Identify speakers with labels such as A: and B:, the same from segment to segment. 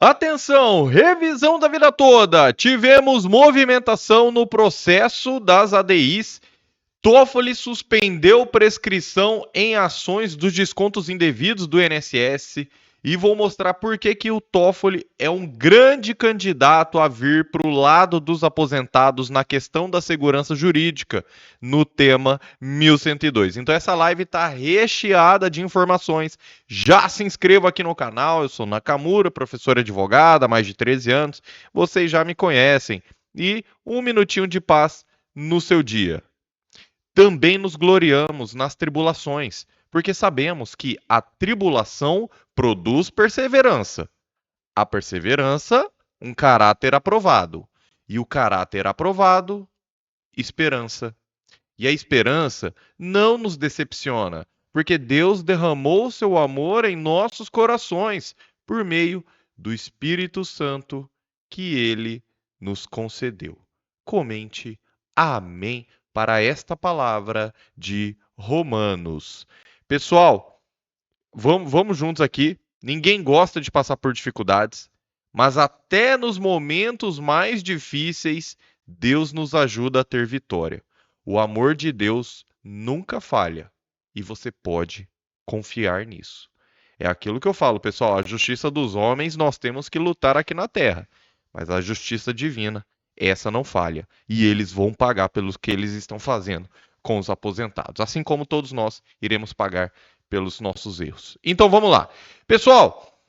A: Atenção, revisão da vida toda. Tivemos movimentação no processo das ADIs. Toffoli suspendeu prescrição em ações dos descontos indevidos do INSS e vou mostrar por que o Toffoli é um grande candidato a vir para o lado dos aposentados na questão da segurança jurídica no tema 1102. Então essa live está recheada de informações. Já se inscreva aqui no canal, eu sou Nakamura, professora advogada há mais de 13 anos, vocês já me conhecem. E um minutinho de paz no seu dia. Também nos gloriamos nas tribulações, porque sabemos que a tribulação produz perseverança. A perseverança, um caráter aprovado. E o caráter aprovado, esperança. E a esperança não nos decepciona, porque Deus derramou seu amor em nossos corações por meio do Espírito Santo que ele nos concedeu. Comente amém para esta palavra de Romanos. Pessoal, vamos juntos aqui. Ninguém gosta de passar por dificuldades, mas até nos momentos mais difíceis, Deus nos ajuda a ter vitória. O amor de Deus nunca falha e você pode confiar nisso. É aquilo que eu falo, pessoal. A justiça dos homens nós temos que lutar aqui na terra, mas a justiça divina, essa não falha. E eles vão pagar pelo que eles estão fazendo com os aposentados. Assim como todos nós iremos pagar pelos nossos erros. Então vamos lá. Pessoal,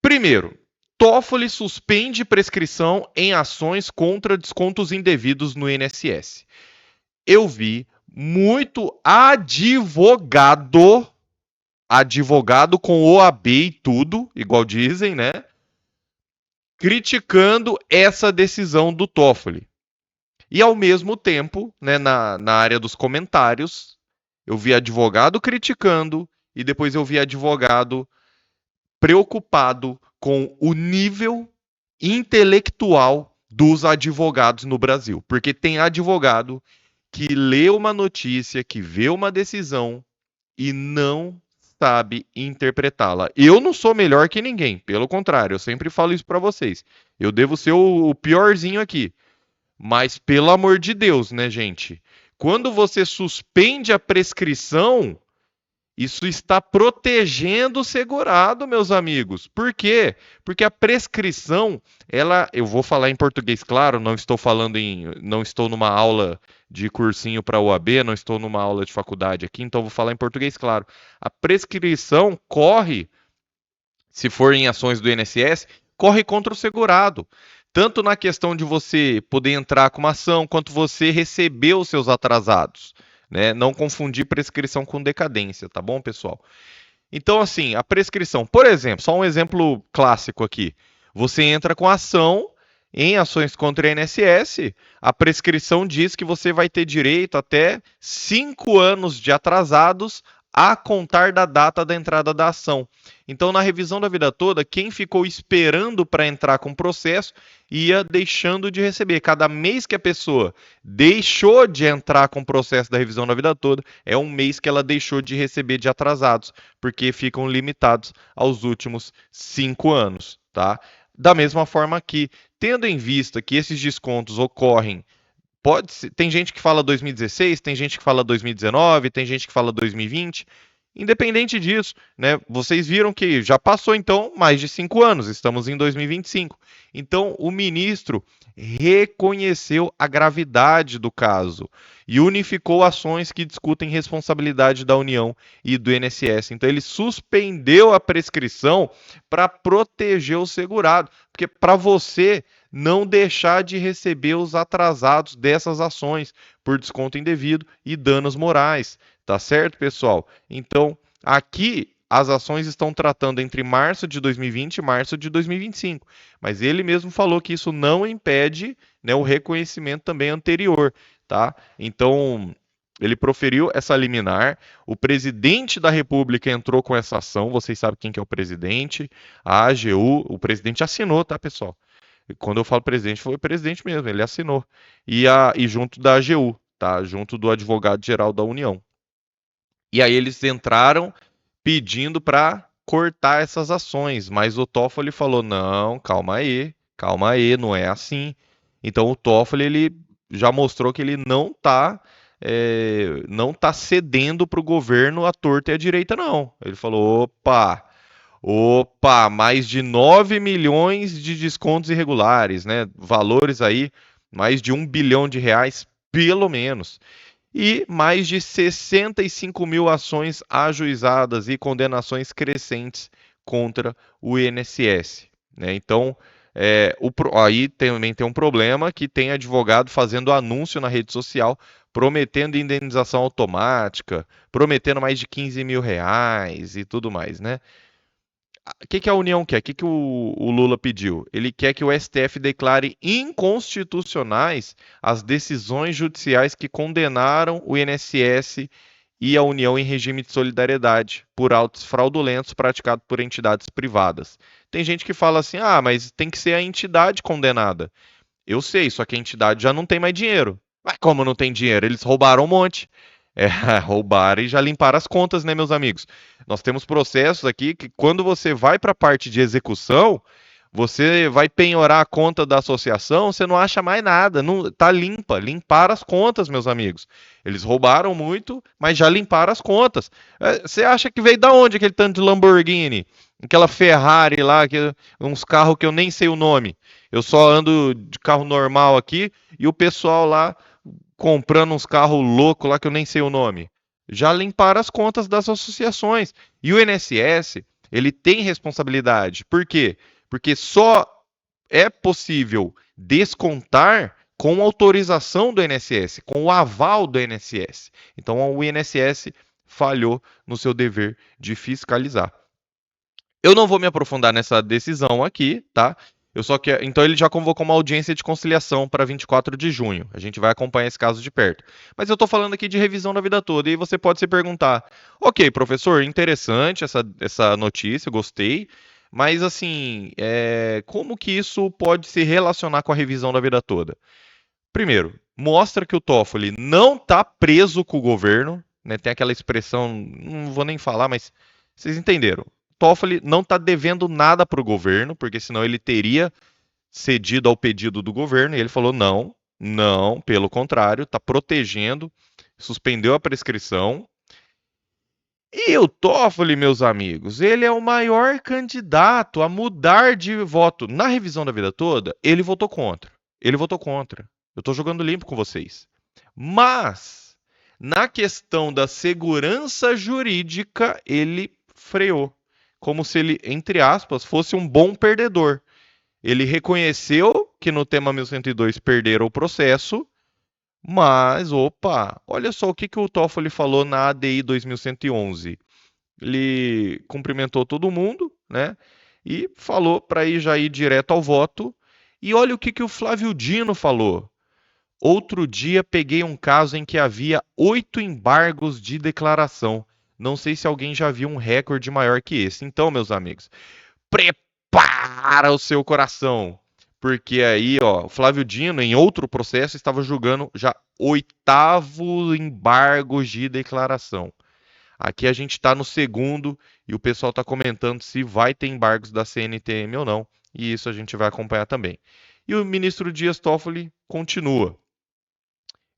A: primeiro, Toffoli suspende prescrição em ações contra descontos indevidos no INSS. Eu vi muito advogado com OAB e tudo, igual dizem, né? Criticando essa decisão do Toffoli. E ao mesmo tempo, né, na área dos comentários, eu vi advogado criticando e depois eu vi advogado preocupado com o nível intelectual dos advogados no Brasil. Porque tem advogado que lê uma notícia, que vê uma decisão e não sabe interpretá-la. Eu não sou melhor que ninguém, pelo contrário, eu sempre falo isso para vocês. Eu devo ser o piorzinho aqui. Mas pelo amor de Deus, né, gente? Quando você suspende a prescrição, isso está protegendo o segurado, meus amigos. Por quê? Porque a prescrição, eu vou falar em português, claro, não estou numa aula de cursinho para OAB, não estou numa aula de faculdade aqui, então vou falar em português, claro. A prescrição corre, se for em ações do INSS, corre contra o segurado. Tanto na questão de você poder entrar com uma ação, quanto você receber os seus atrasados. Né? Não confundir prescrição com decadência, tá bom, pessoal? Então, assim, a prescrição, por exemplo, só um exemplo clássico aqui. Você entra com ação em ações contra a INSS, a prescrição diz que você vai ter direito até 5 anos de atrasados a contar da data da entrada da ação. Então, na revisão da vida toda, quem ficou esperando para entrar com o processo ia deixando de receber. Cada mês que a pessoa deixou de entrar com o processo da revisão da vida toda, é um mês que ela deixou de receber de atrasados, porque ficam limitados aos últimos 5 anos, tá? Da mesma forma que, tendo em vista que esses descontos ocorrem, tem gente que fala 2016, tem gente que fala 2019, tem gente que fala 2020. Independente disso, né? Vocês viram que já passou então mais de 5 anos, estamos em 2025. Então o ministro reconheceu a gravidade do caso e unificou ações que discutem responsabilidade da União e do INSS. Então ele suspendeu a prescrição para proteger o segurado, porque para você não deixar de receber os atrasados dessas ações por desconto indevido e danos morais. Tá certo, pessoal? Então, aqui as ações estão tratando entre março de 2020 e março de 2025. Mas ele mesmo falou que isso não impede, né, o reconhecimento também anterior, tá? Então, ele proferiu essa liminar, o presidente da República entrou com essa ação, vocês sabem quem que é o presidente, a AGU, o presidente assinou, tá, pessoal? E quando eu falo presidente, foi o presidente mesmo, ele assinou. E junto da AGU, tá? Junto do advogado-geral da União. E aí eles entraram pedindo para cortar essas ações, mas o Toffoli falou: não, calma aí, não é assim. Então o Toffoli ele já mostrou que ele não tá cedendo para o governo à torta e à direita, não. Ele falou: opa, mais de 9 milhões de descontos irregulares, né? Valores aí, mais de R$ 1 bilhão, pelo menos. E mais de 65 mil ações ajuizadas e condenações crescentes contra o INSS, né? Então, aí também tem um problema que tem advogado fazendo anúncio na rede social, prometendo indenização automática, prometendo mais de R$ 15 mil e tudo mais, né? O que a União quer? O Lula pediu? Ele quer que o STF declare inconstitucionais as decisões judiciais que condenaram o INSS e a União em regime de solidariedade por autos fraudulentos praticados por entidades privadas. Tem gente que fala assim: ah, mas tem que ser a entidade condenada. Eu sei, só que a entidade já não tem mais dinheiro. Mas como não tem dinheiro? Eles roubaram um monte. É, roubaram e já limparam as contas, né, meus amigos? Nós temos processos aqui que, quando você vai para a parte de execução, você vai penhorar a conta da associação, você não acha mais nada, não, tá limpa, limparam as contas, meus amigos. Eles roubaram muito, mas já limparam as contas. Você acha que veio da onde aquele tanto de Lamborghini? Aquela Ferrari lá, uns carros que eu nem sei o nome. Eu só ando de carro normal aqui e o pessoal lá comprando uns carros loucos lá que eu nem sei o nome. Já limparam as contas das associações. E o INSS, ele tem responsabilidade. Por quê? Porque só é possível descontar com autorização do INSS, com o aval do INSS. Então o INSS falhou no seu dever de fiscalizar. Eu não vou me aprofundar nessa decisão aqui, tá? Então ele já convocou uma audiência de conciliação para 24 de junho. A gente vai acompanhar esse caso de perto. Mas eu estou falando aqui de revisão da vida toda e você pode se perguntar: ok, professor, interessante essa notícia, gostei. Mas assim, como que isso pode se relacionar com a revisão da vida toda? Primeiro, mostra que o Toffoli não está preso com o governo, né? Tem aquela expressão, não vou nem falar, mas vocês entenderam. Toffoli não está devendo nada para o governo, porque senão ele teria cedido ao pedido do governo, e ele falou: não, não, pelo contrário, está protegendo, suspendeu a prescrição. E o Toffoli, meus amigos, ele é o maior candidato a mudar de voto. Na revisão da vida toda, ele votou contra. Ele votou contra. Eu estou jogando limpo com vocês. Mas, na questão da segurança jurídica, ele freou. Como se ele, entre aspas, fosse um bom perdedor. Ele reconheceu que no tema 1102 perderam o processo, mas, opa, olha só o que o Toffoli falou na ADI 2111. Ele cumprimentou todo mundo, né? E falou para já ir direto ao voto. E olha o que o Flávio Dino falou. Outro dia peguei um caso em que havia 8 embargos de declaração. Não sei se alguém já viu um recorde maior que esse. Então, meus amigos, prepara o seu coração. Porque aí, ó, o Flávio Dino, em outro processo, estava julgando já 8º embargo de declaração. Aqui a gente está no segundo e o pessoal está comentando se vai ter embargos da CNTM ou não. E isso a gente vai acompanhar também. E o ministro Dias Toffoli continua.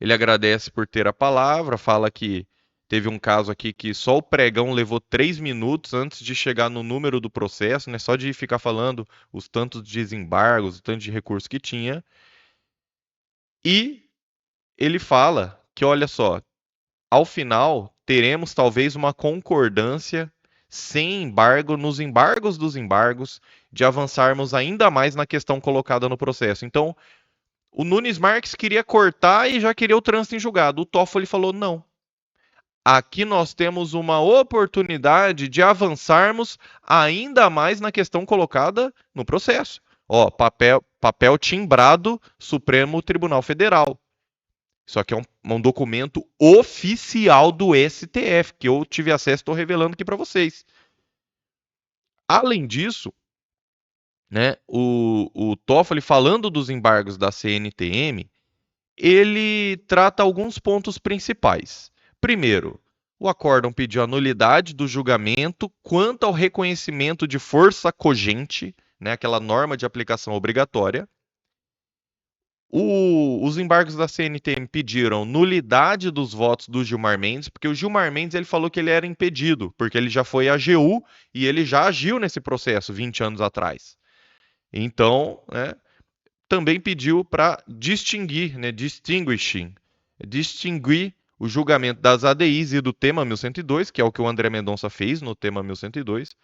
A: Ele agradece por ter a palavra, fala que teve um caso aqui que só o pregão levou 3 minutos antes de chegar no número do processo, né? Só de ficar falando os tantos desembargos, o tanto de recurso que tinha. E ele fala que, olha só, ao final teremos talvez uma concordância sem embargo, nos embargos dos embargos, de avançarmos ainda mais na questão colocada no processo. Então, o Nunes Marques queria cortar e já queria o trânsito em julgado. O Toffoli falou: não. Aqui nós temos uma oportunidade de avançarmos ainda mais na questão colocada no processo. Ó, papel timbrado, Supremo Tribunal Federal. Isso aqui é um documento oficial do STF, que eu tive acesso e estou revelando aqui para vocês. Além disso, né, o Toffoli, falando dos embargos da CNTM, ele trata alguns pontos principais. Primeiro, O acórdão pediu a nulidade do julgamento quanto ao reconhecimento de força cogente, né, aquela norma de aplicação obrigatória. Os embargos da CNTM pediram nulidade dos votos do Gilmar Mendes, porque o Gilmar Mendes ele falou que ele era impedido, porque ele já foi AGU e ele já agiu nesse processo 20 anos atrás. Então, né, também pediu para distinguir, né, distinguir o julgamento das ADIs e do tema 1102, que é o que o André Mendonça fez no tema 1102,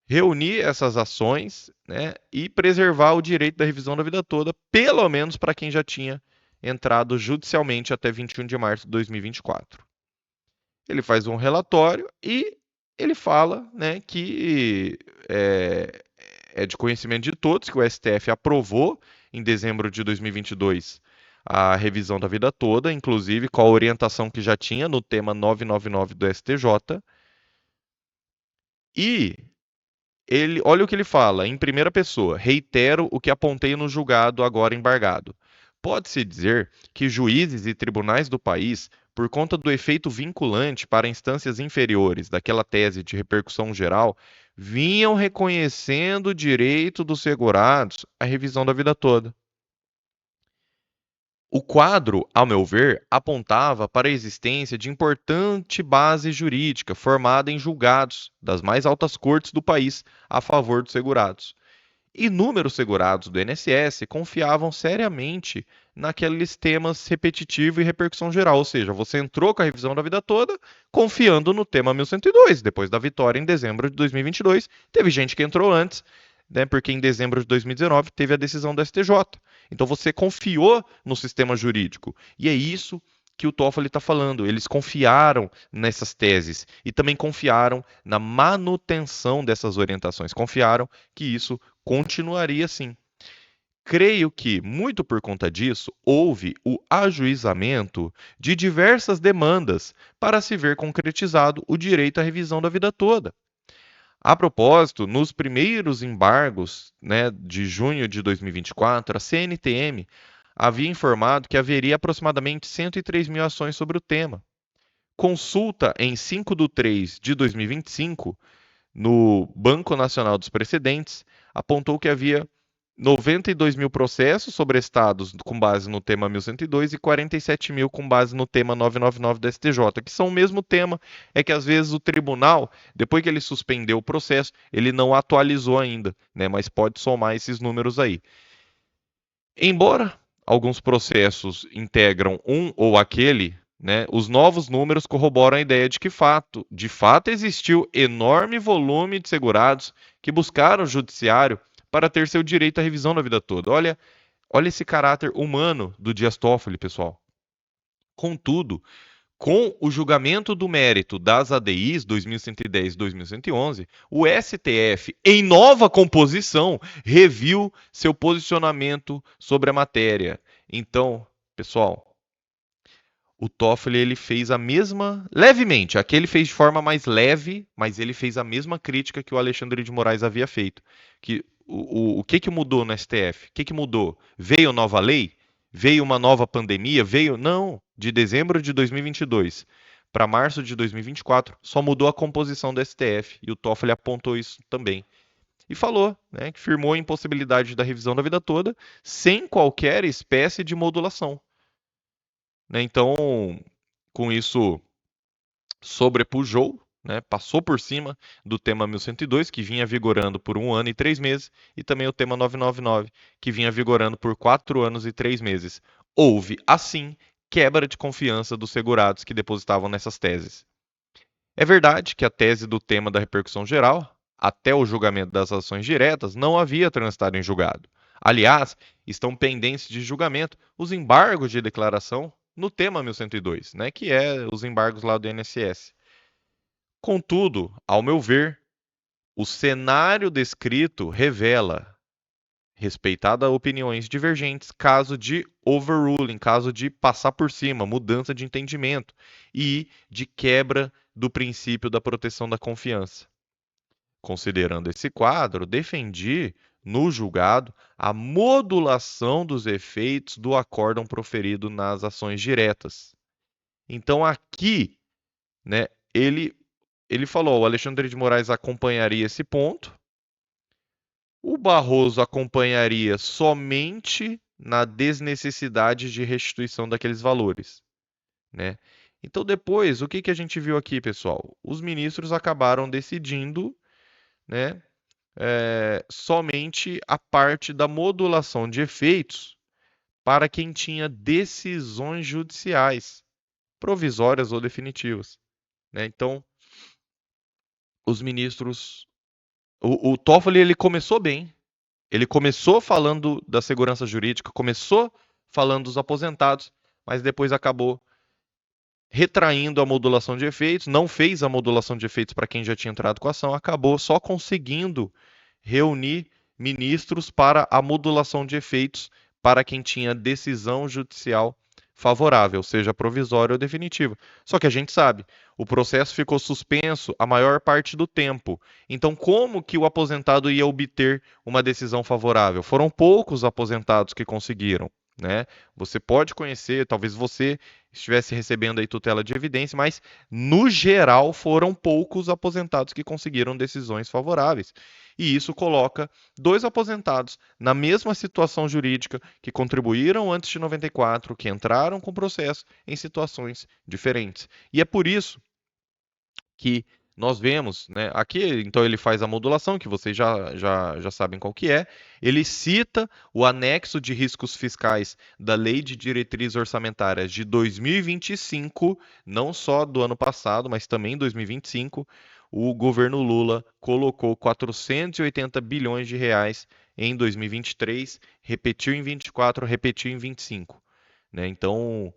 A: reunir essas ações, né, e preservar o direito da revisão da vida toda, pelo menos para quem já tinha entrado judicialmente até 21 de março de 2024. Ele faz um relatório e ele fala, né, que é de conhecimento de todos que o STF aprovou em dezembro de 2022 a revisão da vida toda, inclusive com a orientação que já tinha no tema 999 do STJ. E ele, olha o que ele fala, em primeira pessoa: reitero o que apontei no julgado agora embargado. Pode-se dizer que juízes e tribunais do país, por conta do efeito vinculante para instâncias inferiores daquela tese de repercussão geral, vinham reconhecendo o direito dos segurados à revisão da vida toda. O quadro, ao meu ver, apontava para a existência de importante base jurídica formada em julgados das mais altas cortes do país a favor dos segurados. Inúmeros segurados do INSS confiavam seriamente naqueles temas repetitivo e repercussão geral, ou seja, você entrou com a revisão da vida toda confiando no tema 1102, depois da vitória em dezembro de 2022. Teve gente que entrou antes, né, porque em dezembro de 2019 teve a decisão do STJ. Então você confiou no sistema jurídico. E é isso que o Toffoli está falando. Eles confiaram nessas teses e também confiaram na manutenção dessas orientações. Confiaram que isso continuaria assim. Creio que, muito por conta disso, houve o ajuizamento de diversas demandas para se ver concretizado o direito à revisão da vida toda. A propósito, nos primeiros embargos, né, de junho de 2024, a CNTM havia informado que haveria aproximadamente 103 mil ações sobre o tema. Consulta em 5 de 3 de 2025, no Banco Nacional dos Precedentes, apontou que havia 92 mil processos sobre estados com base no tema 1102 e 47 mil com base no tema 999 do STJ, que são o mesmo tema, é que às vezes o tribunal, depois que ele suspendeu o processo, ele não atualizou ainda, né, mas pode somar esses números aí. Embora alguns processos integram um ou aquele, né, os novos números corroboram a ideia de fato existiu enorme volume de segurados que buscaram o judiciário para ter seu direito à revisão da vida toda. Olha esse caráter humano do Dias Toffoli, pessoal. Contudo, com o julgamento do mérito das ADIs 2110 e 2111, o STF, em nova composição, reviu seu posicionamento sobre a matéria. Então, pessoal, o Toffoli ele fez a mesma, levemente, aqui ele fez de forma mais leve, mas ele fez a mesma crítica que o Alexandre de Moraes havia feito. Que o que mudou no STF? O que mudou? Veio nova lei? Veio uma nova pandemia? Veio? Não. De dezembro de 2022 para março de 2024, só mudou a composição do STF. E o Toffoli apontou isso também. E falou, né, que firmou a impossibilidade da revisão da vida toda sem qualquer espécie de modulação. Né? Então, com isso, sobrepujou, né, passou por cima do tema 1102, que vinha vigorando por 1 ano e 3 meses, e também o tema 999, que vinha vigorando por 4 anos e 3 meses. Houve, assim, quebra de confiança dos segurados que depositavam nessas teses. É verdade que a tese do tema da repercussão geral, até o julgamento das ações diretas, não havia transitado em julgado. Aliás, estão pendentes de julgamento os embargos de declaração no tema 1102, né, que é os embargos lá do INSS. Contudo, ao meu ver, o cenário descrito revela, respeitada opiniões divergentes, caso de overruling, caso de passar por cima, mudança de entendimento e de quebra do princípio da proteção da confiança. Considerando esse quadro, defendi no julgado a modulação dos efeitos do acórdão proferido nas ações diretas. Então, aqui, né? Ele, ele falou, o Alexandre de Moraes acompanharia esse ponto, o Barroso acompanharia somente na desnecessidade de restituição daqueles valores, né? Então depois, o que que a gente viu aqui, pessoal? Os ministros acabaram decidindo, né, somente a parte da modulação de efeitos para quem tinha decisões judiciais, provisórias ou definitivas, né? Então, os ministros, o Toffoli ele começou bem, ele começou falando da segurança jurídica, começou falando dos aposentados, mas depois acabou retraindo a modulação de efeitos, não fez a modulação de efeitos para quem já tinha entrado com a ação, acabou só conseguindo reunir ministros para a modulação de efeitos para quem tinha decisão judicial favorável, seja provisória ou definitiva. Só que a gente sabe, o processo ficou suspenso a maior parte do tempo. Então, como que o aposentado ia obter uma decisão favorável? Foram poucos aposentados que conseguiram, né? Você pode conhecer, talvez você estivesse recebendo aí tutela de evidência, mas no geral foram poucos aposentados que conseguiram decisões favoráveis. E isso coloca dois aposentados na mesma situação jurídica que contribuíram antes de 94, que entraram com processo em situações diferentes. E é por isso que nós vemos, né, aqui, então ele faz a modulação, que vocês já sabem qual que é, ele cita o anexo de riscos fiscais da Lei de Diretrizes Orçamentárias de 2025, não só do ano passado, mas também 2025, o governo Lula colocou 480 bilhões de reais em 2023, repetiu em 24, repetiu em 25, né? Então,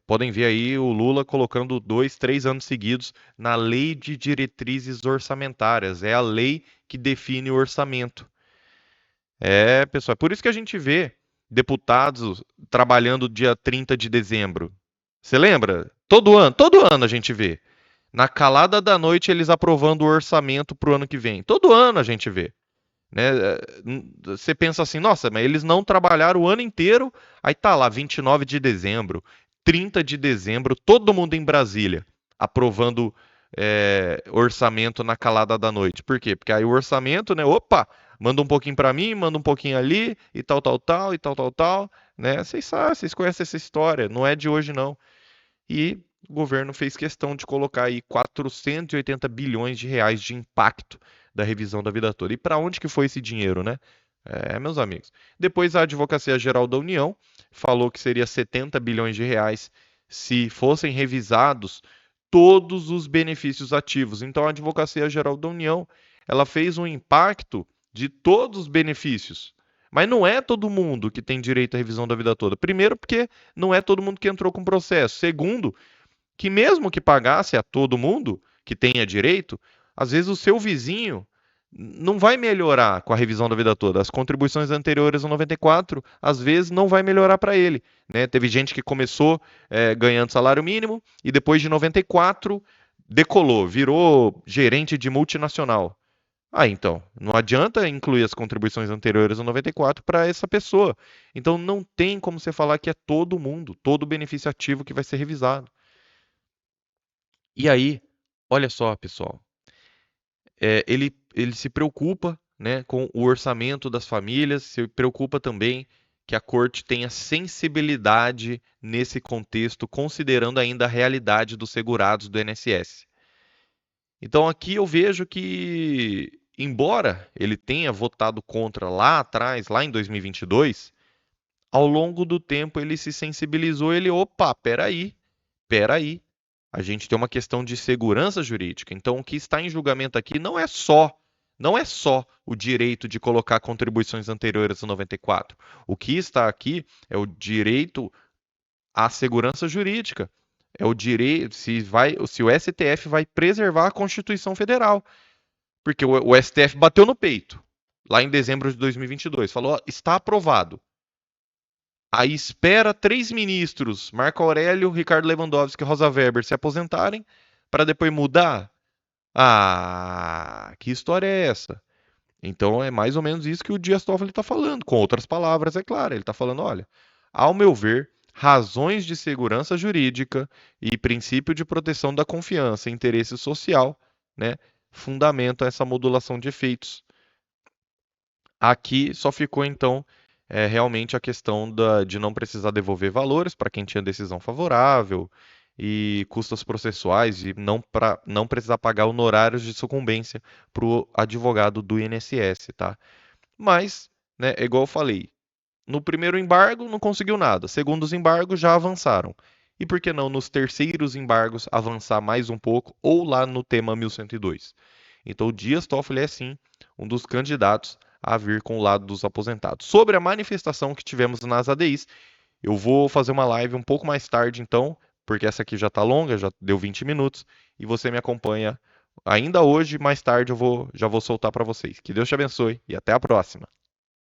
A: podem ver aí o Lula colocando 2, 3 anos seguidos na Lei de Diretrizes Orçamentárias. É a lei que define o orçamento. É, pessoal, é por isso que a gente vê deputados trabalhando dia 30 de dezembro. Você lembra? Todo ano a gente vê. Na calada da noite eles aprovando o orçamento para o ano que vem. Todo ano a gente vê, né? Você pensa assim, nossa, mas eles não trabalharam o ano inteiro, aí tá lá, 29 de dezembro, 30 de dezembro, todo mundo em Brasília, aprovando orçamento na calada da noite. Por quê? Porque aí o orçamento, né, opa, manda um pouquinho para mim, manda um pouquinho ali, e tal, tal, tal, e tal, tal, tal, né? Vocês sabem, vocês conhecem essa história, não é de hoje não. E o governo fez questão de colocar aí 480 bilhões de reais de impacto da revisão da vida toda. E para onde que foi esse dinheiro, né? Meus amigos. Depois a Advocacia Geral da União falou que seria 70 bilhões de reais se fossem revisados todos os benefícios ativos. Então a Advocacia Geral da União, ela fez um impacto de todos os benefícios. Mas não é todo mundo que tem direito à revisão da vida toda. Primeiro, porque não é todo mundo que entrou com processo. Segundo, que mesmo que pagasse a todo mundo que tenha direito, às vezes o seu vizinho não vai melhorar com a revisão da vida toda. As contribuições anteriores ao 94, às vezes, não vai melhorar para ele, né? Teve gente que começou ganhando salário mínimo e depois de 94 decolou, virou gerente de multinacional. Ah, então, não adianta incluir as contribuições anteriores ao 94 para essa pessoa. Então, não tem como você falar que é todo mundo, todo benefício ativo que vai ser revisado. E aí, olha só, pessoal, ele se preocupa, né, com o orçamento das famílias, se preocupa também que a corte tenha sensibilidade nesse contexto, considerando ainda a realidade dos segurados do INSS. Então aqui eu vejo que, embora ele tenha votado contra lá atrás, lá em 2022, ao longo do tempo ele se sensibilizou, opa, peraí, a gente tem uma questão de segurança jurídica. Então, o que está em julgamento aqui não é só o direito de colocar contribuições anteriores a 94. O que está aqui é o direito à segurança jurídica. É o direito, se o STF vai preservar a Constituição Federal. Porque o STF bateu no peito, lá em dezembro de 2022, falou, ó, está aprovado. Aí espera 3 ministros, Marco Aurélio, Ricardo Lewandowski e Rosa Weber, se aposentarem para depois mudar? Ah, que história é essa? Então é mais ou menos isso que o Dias Toffoli está falando, com outras palavras, é claro. Ele está falando, olha, ao meu ver, razões de segurança jurídica e princípio de proteção da confiança e interesse social, né, fundamentam essa modulação de efeitos. Aqui só ficou então realmente a questão de não precisar devolver valores para quem tinha decisão favorável e custos processuais e não precisar pagar honorários de sucumbência para o advogado do INSS, tá? Mas, né, é igual eu falei, no primeiro embargo não conseguiu nada, segundos embargos já avançaram. E por que não nos terceiros embargos avançar mais um pouco ou lá no tema 1102? Então, o Dias Toffoli é sim um dos candidatos a vir com o lado dos aposentados. Sobre a manifestação que tivemos nas ADIs, eu vou fazer uma live um pouco mais tarde, então, porque essa aqui já está longa, já deu 20 minutos, e você me acompanha ainda hoje, mais tarde já vou soltar para vocês. Que Deus te abençoe e até a próxima.